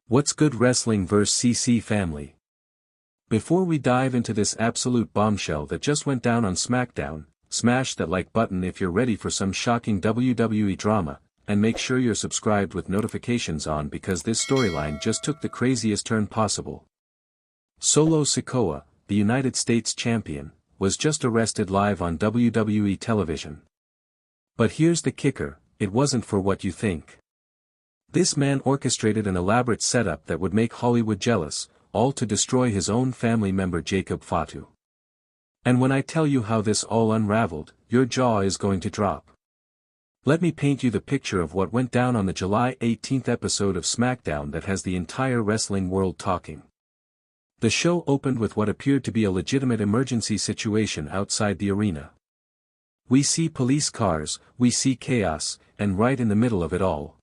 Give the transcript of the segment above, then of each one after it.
What's good wrestling vs CC family? Before we dive into this absolute bombshell that just went down on SmackDown, smash that like button if you're ready for some shocking WWE drama, and make sure you're subscribed with notifications on because this storyline just took the craziest turn possible. Solo Sikoa, the United States champion, was just arrested live on WWE television. But here's the kicker, it wasn't for what you think. This man orchestrated an elaborate setup that would make Hollywood jealous, all to destroy his own family member Jacob Fatu. And when I tell you how this all unraveled, your jaw is going to drop. Let me paint you the picture of what went down on the July 18th episode of SmackDown that has the entire wrestling world talking. The show opened with what appeared to be a legitimate emergency situation outside the arena. We see police cars, we see chaos, and right in the middle of it all,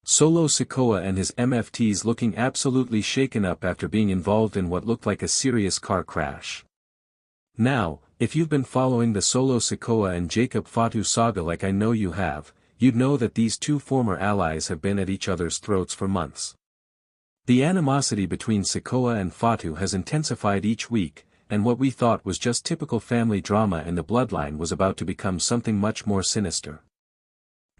Solo Sikoa and his MFTs looking absolutely shaken up after being involved in what looked like a serious car crash. Now, if you've been following the Solo Sikoa and Jacob Fatu saga like I know you have, you'd know that these two former allies have been at each other's throats for months. The animosity between Sikoa and Fatu has intensified each week, and what we thought was just typical family drama in the bloodline was about to become something much more sinister.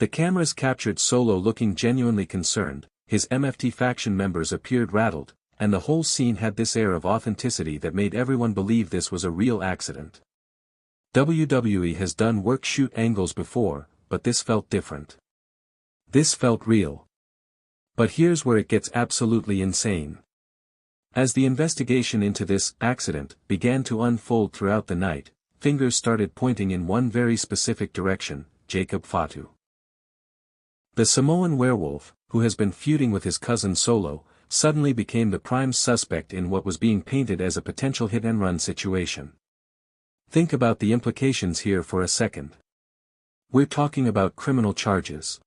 The cameras captured Solo looking genuinely concerned, his MFT faction members appeared rattled, and the whole scene had this air of authenticity that made everyone believe this was a real accident. WWE has done work shoot angles before, but this felt different. This felt real. But here's where it gets absolutely insane. As the investigation into this accident began to unfold throughout the night, fingers started pointing in one very specific direction, Jacob Fatu. The Samoan werewolf, who has been feuding with his cousin Solo, suddenly became the prime suspect in what was being painted as a potential hit-and-run situation. Think about the implications here for a second. We're talking about criminal charges.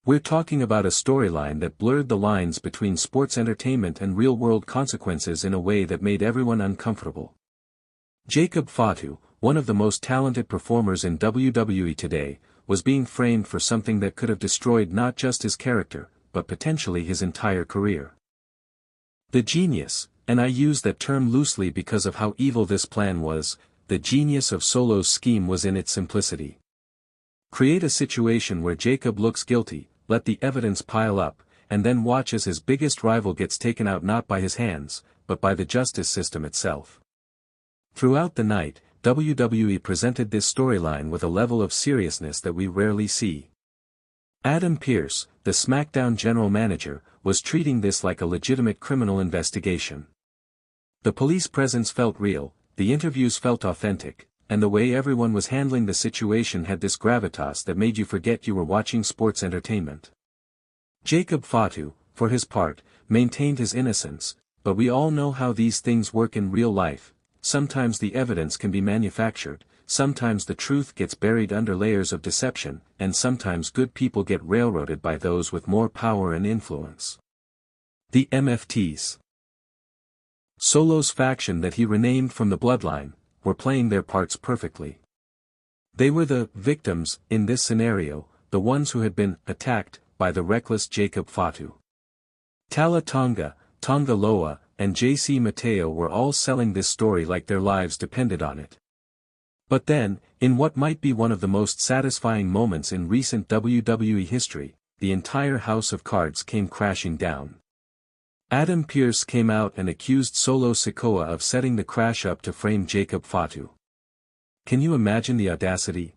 We're talking about a storyline that blurred the lines between sports entertainment and real-world consequences in a way that made everyone uncomfortable. Jacob Fatu, one of the most talented performers in WWE today, was being framed for something that could have destroyed not just his character, but potentially his entire career. The genius, and I use that term loosely because of how evil this plan was, the genius of Solo's scheme was in its simplicity. Create a situation where Jacob looks guilty, let the evidence pile up, and then watch as his biggest rival gets taken out not by his hands, but by the justice system itself. Throughout the night, WWE presented this storyline with a level of seriousness that we rarely see. Adam Pearce, the SmackDown general manager, was treating this like a legitimate criminal investigation. The police presence felt real, the interviews felt authentic, and the way everyone was handling the situation had this gravitas that made you forget you were watching sports entertainment. Jacob Fatu, for his part, maintained his innocence, but we all know how these things work in real life. Sometimes the evidence can be manufactured, sometimes the truth gets buried under layers of deception, and sometimes good people get railroaded by those with more power and influence. The MFTs. Solo's faction that he renamed from the bloodline, were playing their parts perfectly. They were the victims, in this scenario, the ones who had been attacked by the reckless Jacob Fatu. Tala Tonga, Tonga Loa, and JC Mateo were all selling this story like their lives depended on it. But then, in what might be one of the most satisfying moments in recent WWE history, the entire house of cards came crashing down. Adam Pearce came out and accused Solo Sikoa of setting the crash up to frame Jacob Fatu. Can you imagine the audacity?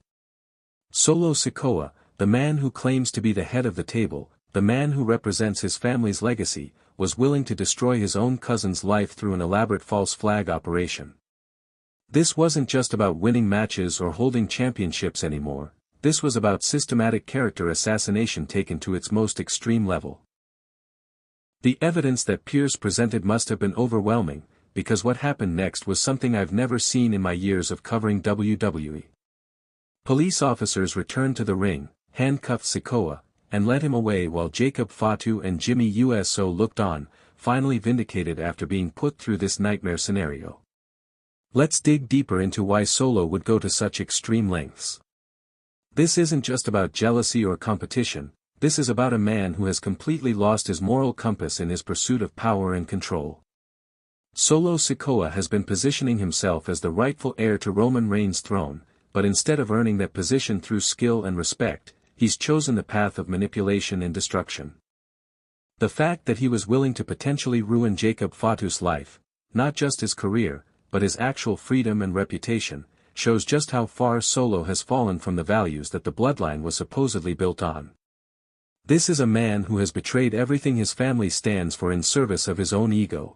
Solo Sikoa, the man who claims to be the head of the table, the man who represents his family's legacy, was willing to destroy his own cousin's life through an elaborate false flag operation. This wasn't just about winning matches or holding championships anymore, this was about systematic character assassination taken to its most extreme level. The evidence that Pearce presented must have been overwhelming, because what happened next was something I've never seen in my years of covering WWE. Police officers returned to the ring, handcuffed Sikoa, and led him away while Jacob Fatu and Jimmy Uso looked on, finally vindicated after being put through this nightmare scenario. Let's dig deeper into why Solo would go to such extreme lengths. This isn't just about jealousy or competition, this is about a man who has completely lost his moral compass in his pursuit of power and control. Solo Sikoa has been positioning himself as the rightful heir to Roman Reigns' throne, but instead of earning that position through skill and respect, he's chosen the path of manipulation and destruction. The fact that he was willing to potentially ruin Jacob Fatu's life, not just his career, but his actual freedom and reputation, shows just how far Solo has fallen from the values that the bloodline was supposedly built on. This is a man who has betrayed everything his family stands for in service of his own ego.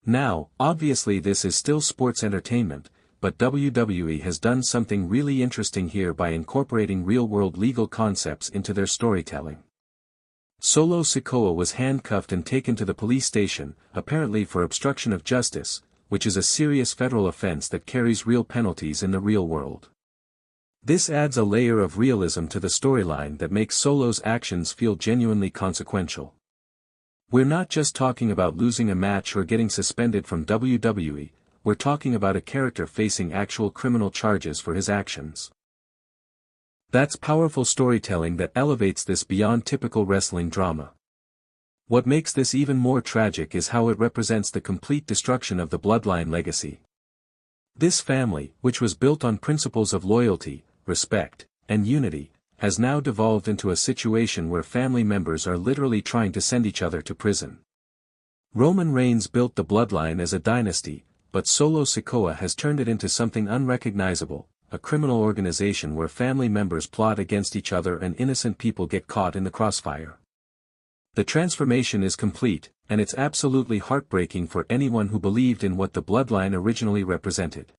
Now, obviously this is still sports entertainment, but WWE has done something really interesting here by incorporating real-world legal concepts into their storytelling. Solo Sikoa was handcuffed and taken to the police station, apparently for obstruction of justice, which is a serious federal offense that carries real penalties in the real world. This adds a layer of realism to the storyline that makes Solo's actions feel genuinely consequential. We're not just talking about losing a match or getting suspended from WWE, we're talking about a character facing actual criminal charges for his actions. That's powerful storytelling that elevates this beyond typical wrestling drama. What makes this even more tragic is how it represents the complete destruction of the bloodline legacy. This family, which was built on principles of loyalty, respect, and unity, has now devolved into a situation where family members are literally trying to send each other to prison. Roman Reigns built the bloodline as a dynasty, but Solo Sikoa has turned it into something unrecognizable, a criminal organization where family members plot against each other and innocent people get caught in the crossfire. The transformation is complete, and it's absolutely heartbreaking for anyone who believed in what the bloodline originally represented.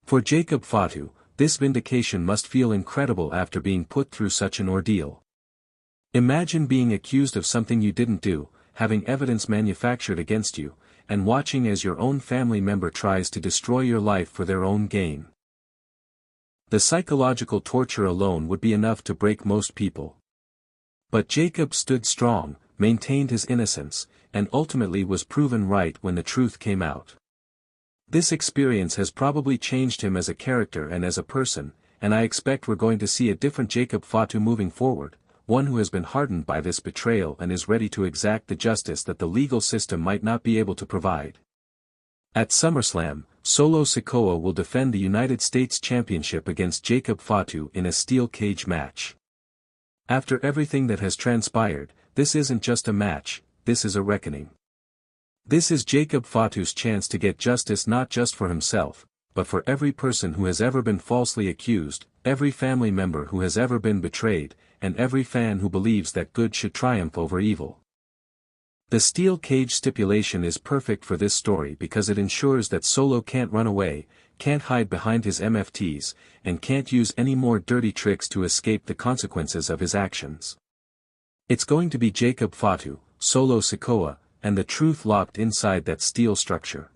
For Jacob Fatu, this vindication must feel incredible after being put through such an ordeal. Imagine being accused of something you didn't do, having evidence manufactured against you, and watching as your own family member tries to destroy your life for their own gain. The psychological torture alone would be enough to break most people. But Jacob stood strong, maintained his innocence, and ultimately was proven right when the truth came out. This experience has probably changed him as a character and as a person, and I expect we're going to see a different Jacob Fatu moving forward, one who has been hardened by this betrayal and is ready to exact the justice that the legal system might not be able to provide. At SummerSlam, Solo Sikoa will defend the United States Championship against Jacob Fatu in a steel cage match. After everything that has transpired, this isn't just a match, this is a reckoning. This is Jacob Fatu's chance to get justice not just for himself, but for every person who has ever been falsely accused, every family member who has ever been betrayed, and every fan who believes that good should triumph over evil. The steel cage stipulation is perfect for this story because it ensures that Solo can't run away, can't hide behind his MFTs, and can't use any more dirty tricks to escape the consequences of his actions. It's going to be Jacob Fatu, Solo Sikoa, and the truth locked inside that steel structure.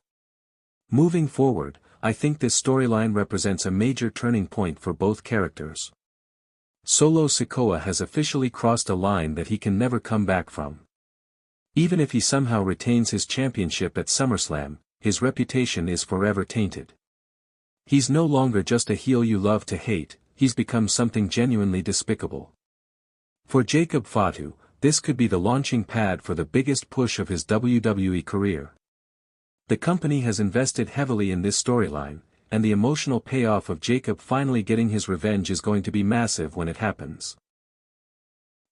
Moving forward, I think this storyline represents a major turning point for both characters. Solo Sikoa has officially crossed a line that he can never come back from. Even if he somehow retains his championship at SummerSlam, his reputation is forever tainted. He's no longer just a heel you love to hate, he's become something genuinely despicable. For Jacob Fatu, this could be the launching pad for the biggest push of his WWE career. The company has invested heavily in this storyline, and the emotional payoff of Jacob finally getting his revenge is going to be massive when it happens.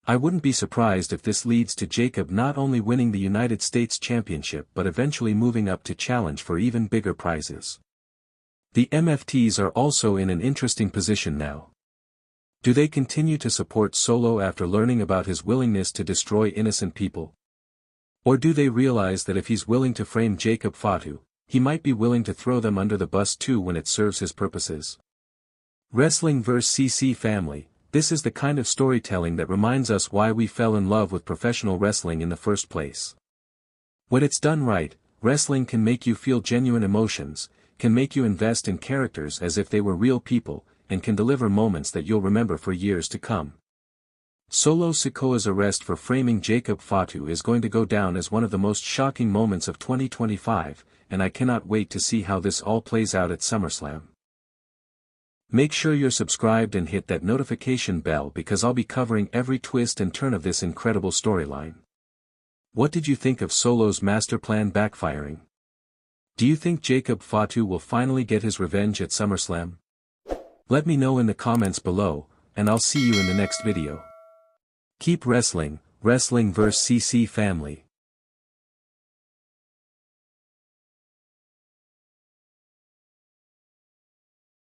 I wouldn't be surprised if this leads to Jacob not only winning the United States Championship but eventually moving up to challenge for even bigger prizes. The MFTs are also in an interesting position now. Do they continue to support Solo after learning about his willingness to destroy innocent people? Or do they realize that if he's willing to frame Jacob Fatu, he might be willing to throw them under the bus too when it serves his purposes? Wrestling vs. CC family, this is the kind of storytelling that reminds us why we fell in love with professional wrestling in the first place. When it's done right, wrestling can make you feel genuine emotions, can make you invest in characters as if they were real people, and can deliver moments that you'll remember for years to come. Solo Sikoa's arrest for framing Jacob Fatu is going to go down as one of the most shocking moments of 2025, and I cannot wait to see how this all plays out at SummerSlam. Make sure you're subscribed and hit that notification bell because I'll be covering every twist and turn of this incredible storyline. What did you think of Solo's master plan backfiring? Do you think Jacob Fatu will finally get his revenge at SummerSlam? Let me know in the comments below, and I'll see you in the next video. Keep wrestling, Wrestling vs. CC family.